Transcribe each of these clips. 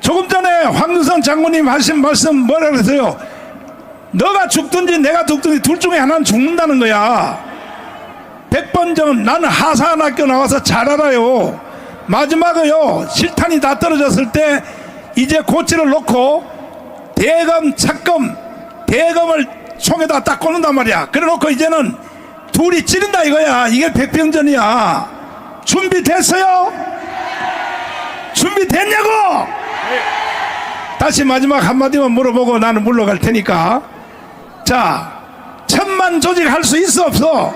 조금 전에 황유선 장군님 하신 말씀 뭐라 그랬어요? 너가 죽든지 내가 죽든지 둘 중에 하나는 죽는다는 거야. 100번 전 나는 하사관학교 나와서 잘 알아요. 마지막에요, 실탄이 다 떨어졌을 때 이제 고치를 놓고 대검, 착검, 대검을 총에다 딱 꽂는단 말이야. 그래 놓고 이제는 둘이 찌른다 이거야. 이게 백병전이야. 준비됐어요? 준비됐냐고? 다시 마지막 한마디만 물어보고 나는 물러갈 테니까. 자, 1000만 조직 할 수 있어 없어?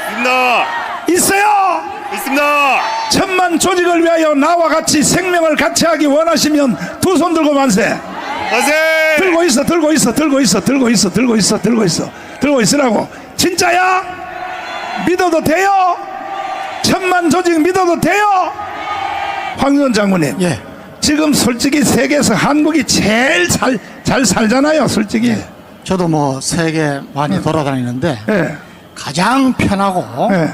있습니다. 있어요? 있습니다. 1000만 조직을 위하여 나와 같이 생명을 같이 하기 원하시면 두 손 들고 만세. 만세. 들고 있어, 들고 있어, 들고 있어, 들고 있어, 들고 있어, 들고 있어, 들고 있으라고. 진짜야? 믿어도 돼요? 1000만 조직 믿어도 돼요? 황유선 장군님, 예. 지금 솔직히 세계에서 한국이 제일 잘 살잖아요, 솔직히. 저도 뭐 세계 많이 돌아다니는데 예, 가장 편하고 예,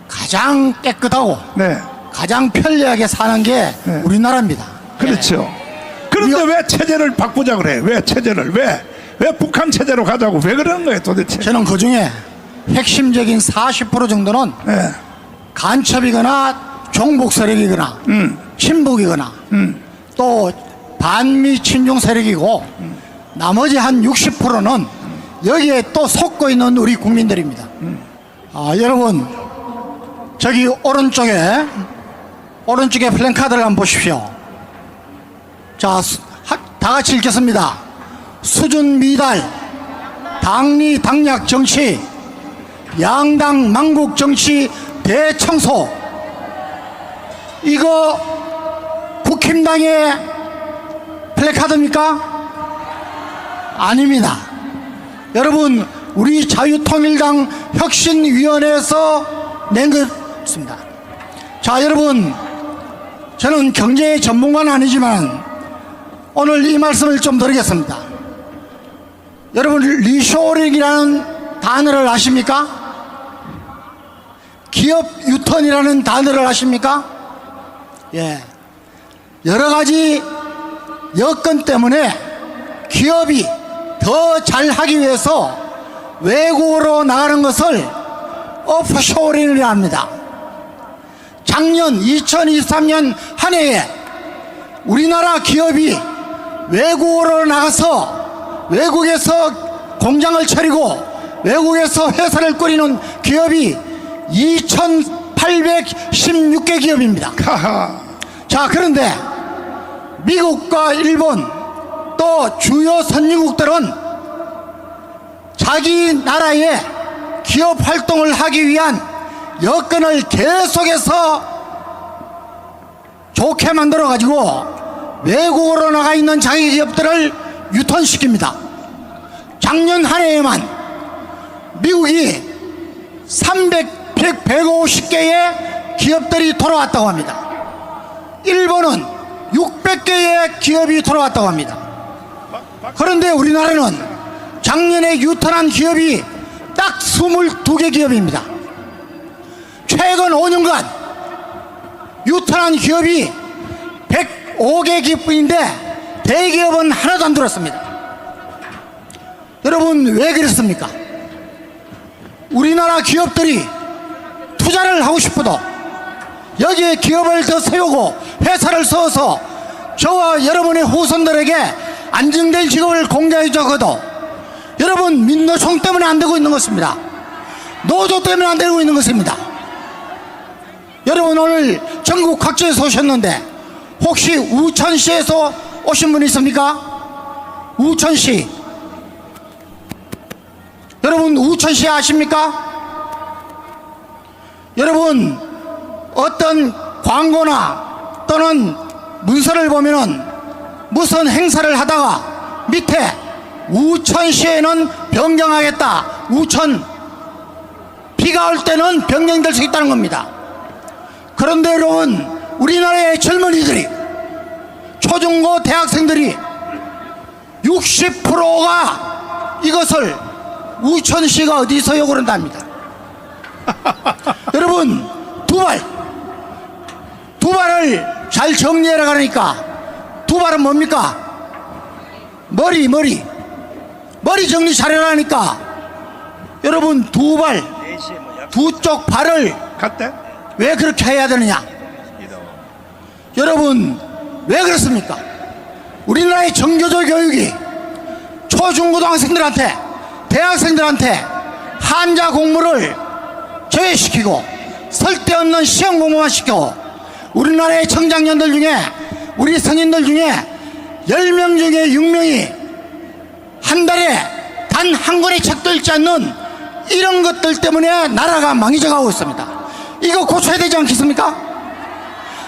가장 깨끗하고 네, 가장 편리하게 사는 게 네. 우리나라입니다. 그렇죠. 그런데 왜 체제를 바꾸자 그래? 왜 체제를? 왜 북한 체제로 가자고? 왜 그러는 거예요, 도대체? 저는 그 중에 핵심적인 40% 정도는 예, 간첩이거나 종북 세력이거나 친북이거나 또 반미 친중 세력이고 나머지 한 60%는 여기에 또 속고 있는 우리 국민들입니다. 여러분 저기 오른쪽에 플랜카드를 한번 보십시오. 자, 다 같이 읽겠습니다. 수준 미달, 당리 당략 정치, 양당 망국 정치 대청소. 이거 국힘당의 플래카드입니까? 아닙니다. 여러분, 우리 자유통일당 혁신위원회에서 낸 것입니다. 자, 여러분, 저는 경제 전문가는 아니지만 오늘 이 말씀을 좀 드리겠습니다. 여러분, 리쇼링이라는 단어를 아십니까? 기업 유턴이라는 단어를 아십니까? 예. 여러 가지 여건 때문에 기업이 더 잘하기 위해서 외국으로 나가는 것을 오프쇼링이라 합니다. 작년 2023년 한 해에 우리나라 기업이 외국으로 나가서 외국에서 공장을 차리고 외국에서 회사를 꾸리는 기업이 2,816개 기업입니다. 자, 그런데 미국과 일본 또 주요 선진국들은 자기 나라에 기업 활동을 하기 위한 여건을 계속해서 좋게 만들어 가지고 외국으로 나가 있는 자기 기업들을 유턴시킵니다. 작년 한 해에만 미국이 150개의 기업들이 돌아왔다고 합니다. 일본은 600개의 기업이 돌아왔다고 합니다. 그런데 우리나라는 작년에 유턴한 기업이 딱 22개 기업입니다. 최근 5년간 유턴한 기업이 105개 기업인데 대기업은 하나도 안 들었습니다. 여러분, 왜 그랬습니까? 우리나라 기업들이 투자를 하고 싶어도 여기에 기업을 더 세우고 회사를 세워서 저와 여러분의 후손들에게 안정된 직업을 공개해 주고도 여러분, 민노총 때문에 안 되고 있는 것입니다. 노조 때문에 안 되고 있는 것입니다. 여러분, 오늘 전국 각지에서 오셨는데 혹시 우천시에서 오신 분 있습니까? 우천시. 여러분, 우천시 아십니까? 여러분, 어떤 광고나 또는 문서를 보면은 무슨 행사를 하다가 밑에 우천시에는 변경하겠다, 우천 비가 올 때는 변경될 수 있다는 겁니다. 그런데 여러분, 우리나라의 젊은이들이, 초중고 대학생들이 60%가 이것을 우천시가 어디서요 그런답니다. 여러분, 두 발을 잘 정리해라 그러니까 두 발은 뭡니까? 머리 정리 잘해라니까. 여러분 두 발, 두 쪽 발을 갔대? 왜 그렇게 해야 되느냐? 여러분 왜 그렇습니까? 우리나라의 정교조 교육이 초중고등학생들한테, 대학생들한테 한자 공부를 제외시키고 쓸데없는 시험 공부만 시켜 우리나라의 청장년들 중에, 우리 성인들 중에 10명 중에 6명이 한 달에 단 한 권의 책도 읽지 않는 이런 것들 때문에 나라가 망해져가고 있습니다. 이거 고쳐야 되지 않겠습니까?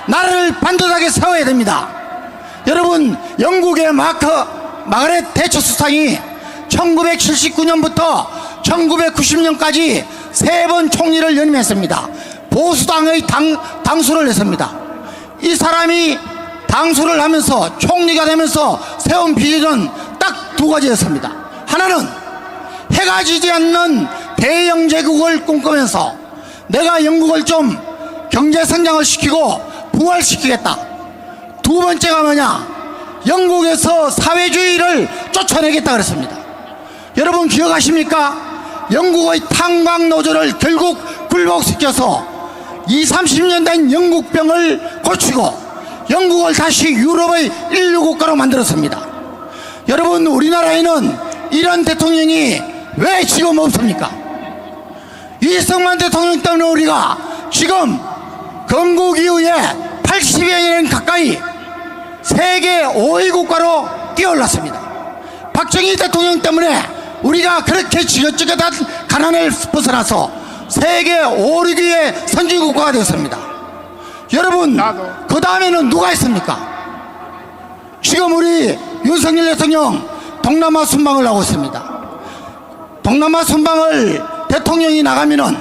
나라를 반듯하게 세워야 됩니다. 여러분 영국의 마가렛 대처 수상이 1979년부터 1990년까지 3번 총리를 연임했습니다. 보수당의 당수를 했습니다. 이 사람이 당수를 하면서 총리가 되면서 세운 비전은 딱 두 가지였습니다. 하나는 해가 지지 않는 대영 제국을 꿈꾸면서 내가 영국을 좀 경제 성장을 시키고 부활시키겠다. 두 번째가 뭐냐? 영국에서 사회주의를 쫓아내겠다 그랬습니다. 여러분 기억하십니까? 영국의 탄광 노조를 결국 굴복시켜서 20-30년 된 영국병을 고치고 영국을 다시 유럽의 인류 국가로 만들었습니다. 여러분 우리나라에는 이런 대통령이 왜 지금 없습니까? 이승만 대통령 때문에 우리가 지금 건국 이후에 80여 년 가까이 세계 5위 국가로 뛰어올랐습니다. 박정희 대통령 때문에 우리가 그렇게 지긋지긋한 가난을 벗어나서 세계 5, 6위의 선진 국가가 되었습니다. 여러분 그 다음에는 누가 있습니까? 지금 우리 윤석열 대통령 동남아 순방을 하고 있습니다. 동남아 순방을 대통령이 나가면은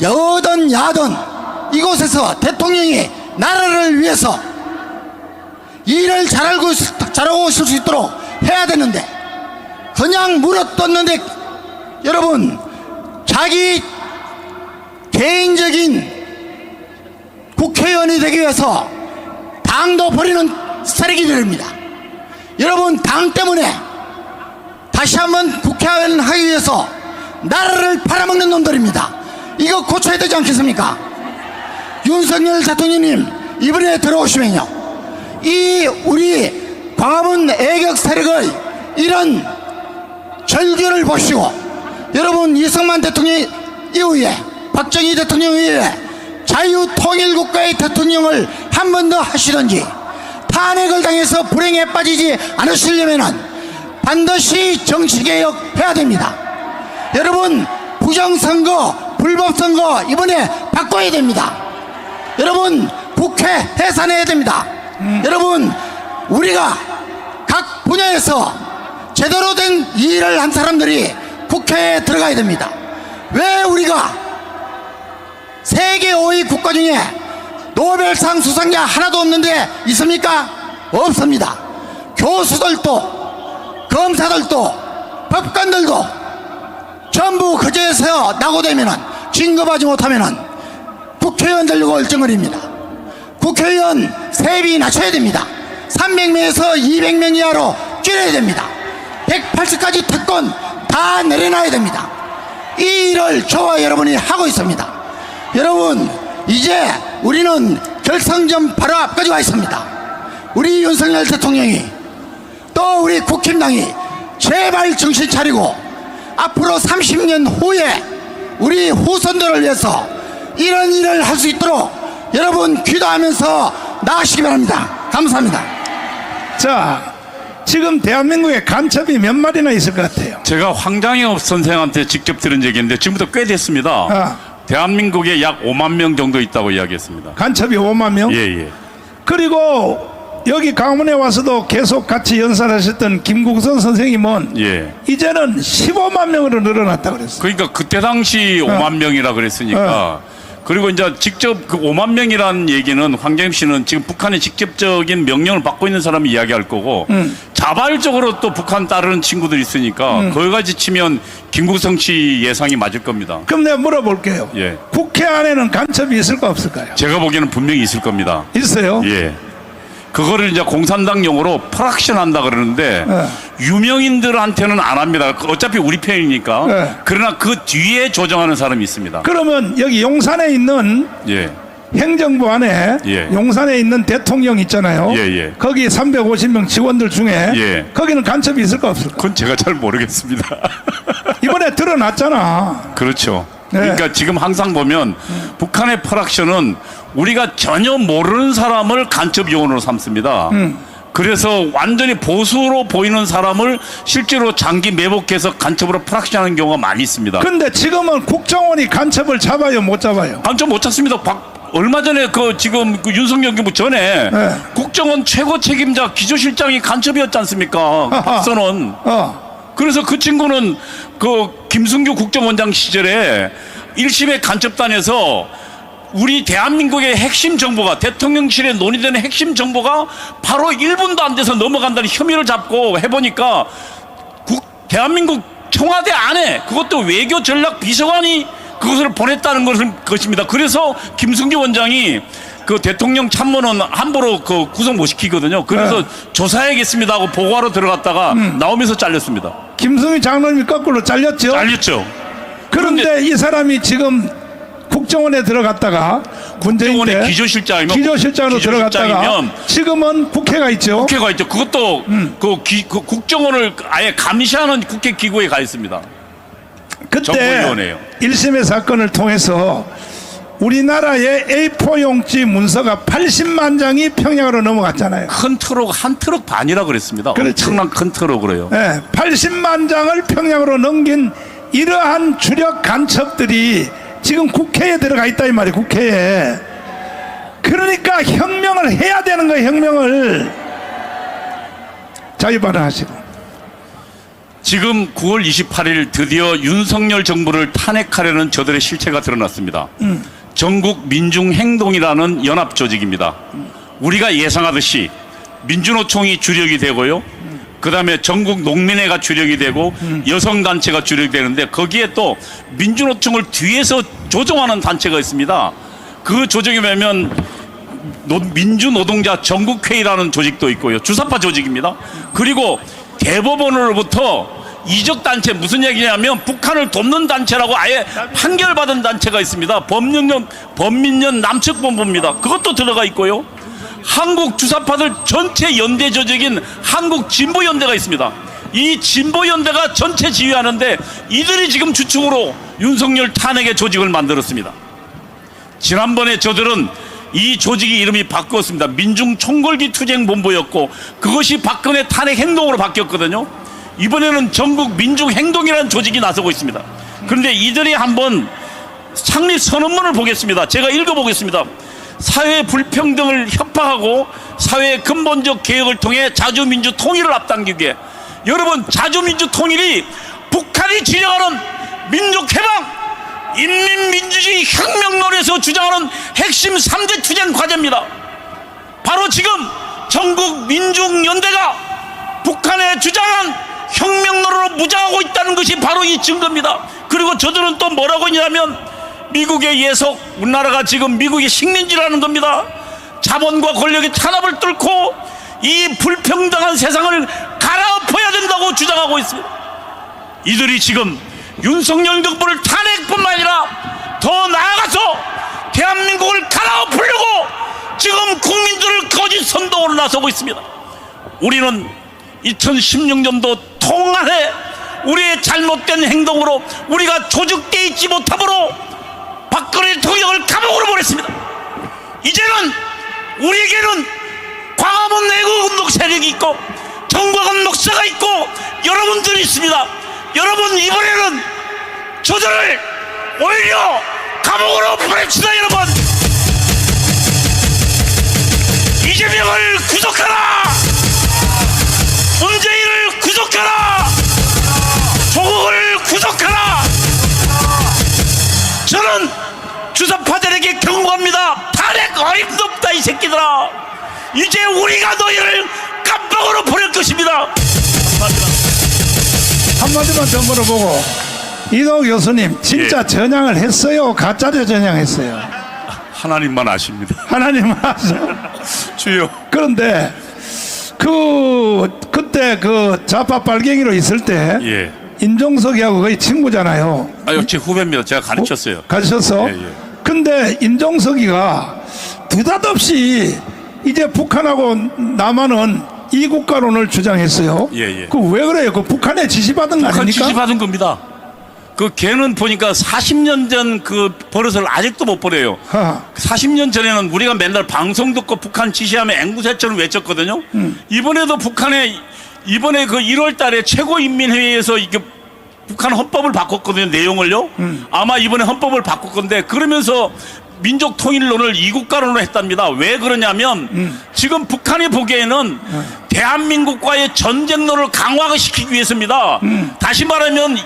여든 야든 이곳에서 대통령이 나라를 위해서 일을 잘하고 있을 수 있도록 해야 되는데 그냥 물어떴는데 여러분 자기 개인적인 국회의원이 되기 위해서 당도 버리는 쓰레기들입니다. 여러분 당 때문에 다시 한번 국회의원 하기 위해서 나라를 팔아먹는 놈들입니다. 이거 고쳐야 되지 않겠습니까? 윤석열 대통령님 이번에 들어오시면요 이 우리 광화문 애격 세력의 이런 절규를 보시고 여러분 이승만 대통령 이후에 박정희 대통령 이후에 자유통일국가의 대통령을 한 번 더 하시든지 탄핵을 당해서 불행에 빠지지 않으시려면 반드시 정치개혁 해야 됩니다. 여러분 부정선거 불법선거 이번에 바꿔야 됩니다. 여러분 국회 해산해야 됩니다. 여러분 우리가 각 분야에서 제대로 된 일을 한 사람들이 국회에 들어가야 됩니다. 왜 우리가 세계 5위 국가 중에 노벨상 수상자 하나도 없는데 있습니까? 없습니다. 교수들도 검사들도 법관들도 전부 그제서 낙오되면은 진급하지 못하면은 국회의원 되려고 얼쩡거립니다. 국회의원 세비 낮춰야 됩니다. 300명에서 200명 이하로 줄여야 됩니다. 180가지 특권 다 내려놔야 됩니다. 이 일을 저와 여러분이 하고 있습니다. 여러분 이제 우리는 결성전 바로 앞까지 와 있습니다. 우리 윤석열 대통령이 또 우리 국힘당이 제발 정신 차리고 앞으로 30년 후에 우리 후손들을 위해서 이런 일을 할 수 있도록 여러분 기도하면서 나가시기 바랍니다. 감사합니다. 자, 지금 대한민국에 간첩이 몇 마리나 있을 것 같아요? 제가 황장엽 선생한테 직접 들은 얘기인데 지금부터 꽤 됐습니다. 대한민국에 약 5만 명 정도 있다고 이야기했습니다. 간첩이 5만 명? 예. 그리고 여기 강원에 와서도 계속 같이 연설하셨던 김국선 선생님은 예. 이제는 15만 명으로 늘어났다 그랬어요. 그러니까 그때 당시 5만 명이라 그랬으니까 그리고 이제 직접 그 5만 명이라는 얘기는 황장엽 씨는 지금 북한의 직접적인 명령을 받고 있는 사람이 이야기할 거고 자발적으로 또 북한 따르는 친구들이 있으니까 거기까지 치면 김국성 씨 예상이 맞을 겁니다. 그럼 내가 물어볼게요. 예. 국회 안에는 간첩이 있을까 없을까요? 제가 보기에는 분명히 있을 겁니다. 있어요? 예. 그거를 이제 공산당 용어로 프락션 한다 그러는데 유명인들한테는 안 합니다. 어차피 우리 편이니까. 네. 그러나 그 뒤에 조정하는 사람이 있습니다. 그러면 여기 용산에 있는 예. 행정부 안에 예. 용산에 있는 대통령 있잖아요. 예, 예. 거기 350명 직원들 중에 예. 거기는 간첩이 있을까 없을까? 그건 제가 잘 모르겠습니다. 이번에 드러났잖아. 그렇죠. 네. 그러니까 지금 항상 보면 북한의 프락션은 우리가 전혀 모르는 사람을 간첩 요원으로 삼습니다. 그래서 완전히 보수로 보이는 사람을 실제로 장기 매복해서 간첩으로 프락션하는 경우가 많이 있습니다. 근데 지금은 국정원이 간첩을 잡아요, 못 잡아요? 간첩 못 찾습니다. 얼마 전에 지금 윤석열 정부 전에 네. 국정원 최고 책임자 기조실장이 간첩이었지 않습니까? 박선원. 그래서 그 친구는 김승규 국정원장 시절에 1심의 간첩단에서 우리 대한민국의 핵심 정보가 대통령실에 논의되는 핵심 정보가 바로 1분도 안 돼서 넘어간다는 혐의를 잡고 해보니까 대한민국 청와대 안에 그것도 외교 전략 비서관이 그것을 보냈다는 것입니다. 그래서 김승규 원장이 그 대통령 참모는 함부로 구속 못 시키거든요. 그래서 조사해야겠습니다 하고 보고하러 들어갔다가 나오면서 잘렸습니다. 김승희 장로님이 거꾸로 잘렸죠? 잘렸죠. 그런데 이 사람이 지금 국정원에 들어갔다가 군대인 때 국정원의 기조실장으로 들어갔다가 지금은 국회가 있죠. 국회가 있죠. 그것도 그 국정원을 아예 감시하는 국회 기구에 가 있습니다. 그때 정보위원회요. 1심의 사건을 통해서 우리나라의 A4 용지 문서가 80만 장이 평양으로 넘어갔잖아요. 큰 트럭 한 트럭 반이라 그랬습니다. 그렇지. 엄청난 큰 트럭으로요. 네, 80만 장을 평양으로 넘긴 이러한 주력 간첩들이 지금 국회에 들어가 있다 이 말이에요. 국회에. 그러니까 혁명을 해야 되는 거예요. 혁명을. 자유 발언하시고. 지금 9월 28일 드디어 윤석열 정부를 탄핵하려는 저들의 실체가 드러났습니다. 전국 민중행동이라는 연합 조직입니다. 우리가 예상하듯이 민주노총이 주력이 되고요. 그 다음에 전국 농민회가 주력이 되고 여성단체가 주력이 되는데 거기에 또 민주노총을 뒤에서 조종하는 단체가 있습니다. 그 조직이 뭐냐면 민주노동자 전국회의라는 조직도 있고요. 주사파 조직입니다. 그리고 대법원으로부터 이적단체 무슨 얘기냐면 북한을 돕는 단체라고 아예 판결받은 단체가 있습니다. 범민련 남측본부입니다. 그것도 들어가 있고요. 한국 주사파들 전체 연대 조직인 한국진보연대가 있습니다. 이 진보연대가 전체 지휘하는데 이들이 지금 주축으로 윤석열 탄핵의 조직을 만들었습니다. 지난번에 저들은 이 조직이 이름이 바뀌었습니다. 민중총궐기 투쟁본부였고 그것이 박근혜 탄핵 행동으로 바뀌었거든요. 이번에는 전국 민중행동이라는 조직이 나서고 있습니다. 그런데 이들이 한번 창립 선언문을 보겠습니다. 제가 읽어보겠습니다. 사회 불평등을 협파하고 사회의 근본적 개혁을 통해 자주민주 통일을 앞당기기 위해 여러분 자주민주 통일이 북한이 지향하는 민족해방 인민민주주의 혁명론에서 주장하는 핵심 3대 투쟁 과제입니다. 바로 지금 전국 민중연대가 북한에 주장한 혁명론으로 무장하고 있다는 것이 바로 이 증거입니다. 그리고 저들은 또 뭐라고 했냐면 미국의 예속, 우리나라가 지금 미국의 식민지라는 겁니다. 자본과 권력의 탄압을 뚫고 이 불평등한 세상을 갈아엎어야 된다고 주장하고 있습니다. 이들이 지금 윤석열 정부를 탄핵뿐만 아니라 더 나아가서 대한민국을 갈아엎으려고 지금 국민들을 거짓 선동으로 나서고 있습니다. 우리는 2016년도 통한해 우리의 잘못된 행동으로 우리가 조직되어 있지 못함으로 박근혜 대통령을 감옥으로 보냈습니다. 이제는 우리에게는 광화문 내국운동 세력이 있고 정광훈 목사가 있고 여러분들이 있습니다. 여러분 이번에는 저들을 오히려 감옥으로 보냅시다. 여러분 이재명을 구속하라. 문재인을 구속하라. 조국을 구속하라. 저는 주사파들에게 경고합니다. 탄핵 어림도 없다 이 새끼들아. 이제 우리가 너희를 감옥으로 보낼 것입니다. 한마디만 더 물어보고 이도 교수님 진짜 예. 전향을 했어요? 가짜로 전향했어요? 하나님만 아십니다. 하나님 아세요? 주요. 그런데 그때 그 좌파 빨갱이로 있을 때 예. 임종석이하고 거의 친구잖아요. 아유, 제 후배입니다. 제가 가르쳤어요. 가르쳤어? 예, 예. 근데 임종석이가 느닷없이 이제 북한하고 남한은 이국가론을 주장했어요. 예, 예. 그 왜 그래요? 그 북한에 지시받은 거 북한 아닙니까? 지시받은 겁니다. 그 걔는 보니까 40년 전 그 버릇을 아직도 못 버려요. 40년 전에는 우리가 맨날 방송 듣고 북한 지시하면 앵무새처럼 외쳤거든요. 이번에도 이번에 그 1월 달에 최고인민회의에서 이게 북한 헌법을 바꿨거든요. 내용을요. 아마 이번에 헌법을 바꿀 건데 그러면서 민족 통일론을 이국가론으로 했답니다. 왜 그러냐면 지금 북한이 보기에는 대한민국과의 전쟁론을 강화시키기 위해서입니다. 다시 말하면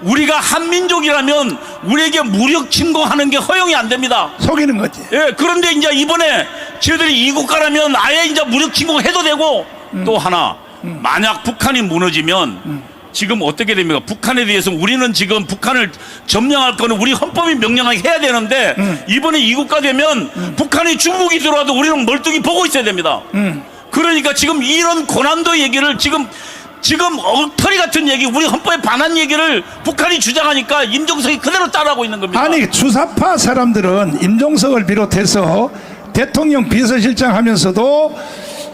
우리가 한민족이라면 우리에게 무력 침공하는 게 허용이 안 됩니다. 속이는 거지. 예, 그런데 이제 이번에 저희들이 이국가라면 아예 이제 무력 침공해도 되고 또 하나 만약 북한이 무너지면 지금 어떻게 됩니까? 북한에 대해서 우리는 지금 북한을 점령할 거는 우리 헌법이 명령하게 해야 되는데 이번에 이국가 되면 북한이 중국이 들어와도 우리는 멀뚱히 보고 있어야 됩니다. 그러니까 지금 이런 고난도 얘기를 지금 엉터리 같은 얘기, 우리 헌법에 반한 얘기를 북한이 주장하니까 임종석이 그대로 따라하고 있는 겁니다. 아니 주사파 사람들은 임종석을 비롯해서 대통령 비서실장 하면서도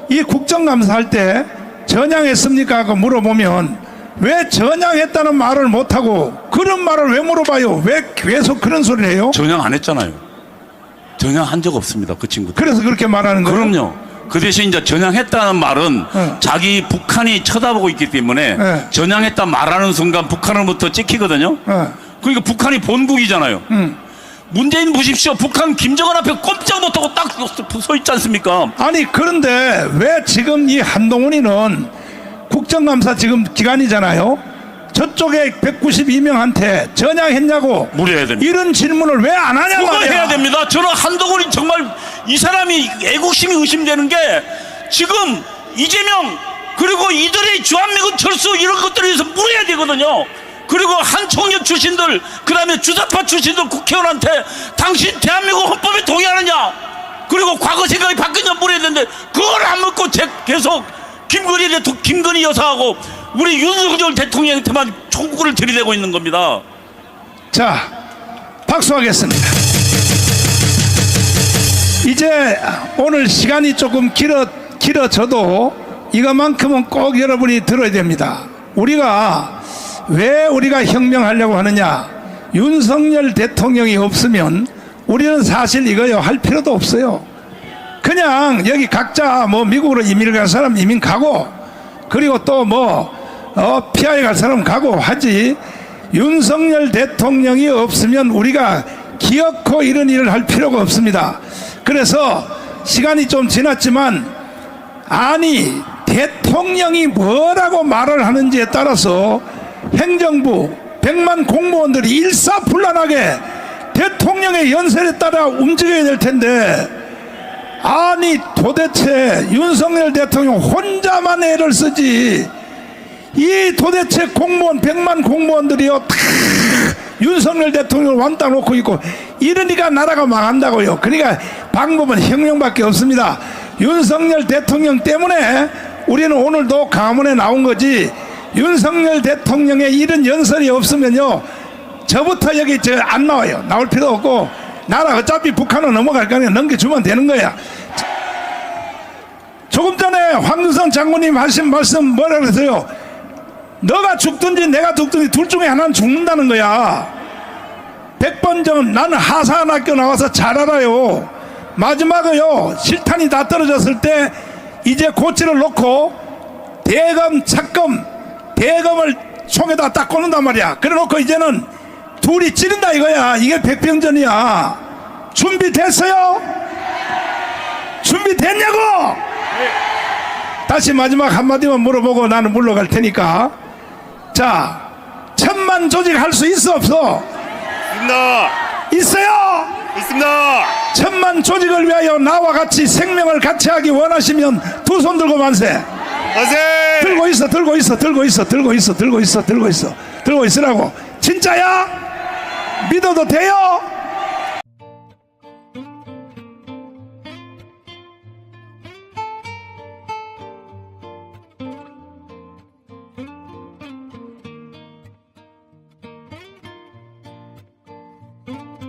이 국정감사할 때 전향했습니까? 하고 물어보면 왜 전향했다는 말을 못하고 그런 말을 왜 물어봐요? 왜 계속 그런 소리를 해요? 전향 안 했잖아요. 전향한 적 없습니다. 그 친구들. 그래서 그렇게 말하는 거예요? 그럼요. 그 대신 이제 전향했다는 말은 자기 북한이 쳐다보고 있기 때문에 전향했다 말하는 순간 북한으로부터 찍히거든요. 그러니까 북한이 본국이잖아요. 문재인 보십시오. 북한 김정은 앞에 꼼짝 못하고 딱 서 있지 않습니까? 아니 그런데 왜 지금 이 한동훈이는 국정감사 지금 기간이잖아요. 저쪽에 192명한테 전향했냐고 물어야 됩니다. 이런 질문을 왜 안 하냐고 그거 말이야. 해야 됩니다. 저는 한동훈이 정말 이 사람이 애국심이 의심되는 게 지금 이재명 그리고 이들의 주한미군 철수 이런 것들에 대해서 물어야 되거든요. 그리고 한 총력 출신들 그다음에 주사파 출신들 국회의원한테 당신 대한민국 헌법에 동의하느냐 그리고 과거 생각이 바뀌냐 물어야 되는데 그걸 안 묻고 계속 김건희 여사하고 우리 윤석열 대통령한테만 총구를 들이대고 있는 겁니다. 자, 박수하겠습니다. 이제 오늘 시간이 조금 길어져도 이것만큼은 꼭 여러분이 들어야 됩니다. 왜 우리가 혁명하려고 하느냐? 윤석열 대통령이 없으면 우리는 사실 이거요 할 필요도 없어요. 그냥 여기 각자 뭐 미국으로 이민을 갈 사람 이민 가고 그리고 또 피하에 갈 사람 가고 하지. 윤석열 대통령이 없으면 우리가 기어코 이런 일을 할 필요가 없습니다. 그래서 시간이 좀 지났지만 아니 대통령이 뭐라고 말을 하는지에 따라서 행정부 100만 공무원들이 일사불란하게 대통령의 연설에 따라 움직여야 될 텐데 아니 도대체 윤석열 대통령 혼자만 애를 쓰지 이 도대체 공무원 100만 공무원들이요 다 윤석열 대통령을 왕따 놓고 있고 이러니까 나라가 망한다고요. 그러니까 방법은 혁명밖에 없습니다. 윤석열 대통령 때문에 우리는 오늘도 강화문에 나온 거지. 윤석열 대통령의 이런 연설이 없으면요 저부터 여기 안 나와요. 나올 필요 없고 나라 어차피 북한은 넘어갈 거니까 넘겨주면 되는 거야. 조금 전에 황유성 장군님 하신 말씀 뭐라 그러세요? 너가 죽든지 내가 죽든지 둘 중에 하나는 죽는다는 거야. 100번 전 나는 하사학교 나와서 잘 알아요. 마지막에요 실탄이 다 떨어졌을 때 이제 고치를 놓고 대검 착검 대검을 총에다 딱 꽂는단 말이야. 그래 놓고 이제는 둘이 찌른다 이거야. 이게 백병전이야. 준비됐어요? 준비됐냐고? 다시 마지막 한마디만 물어보고 나는 물러갈 테니까. 자, 1000만 조직 할 수 있어 없어? 있습니다. 있어요? 있습니다. 1000만 조직을 위하여 나와 같이 생명을 같이 하기 원하시면 두 손 들고 만세. 만세. 들고 있어 들고 있어 들고 있어 들고 있어 들고 있어 들고 있어 들고 있으라고. 진짜야? 믿어도 돼요? 예.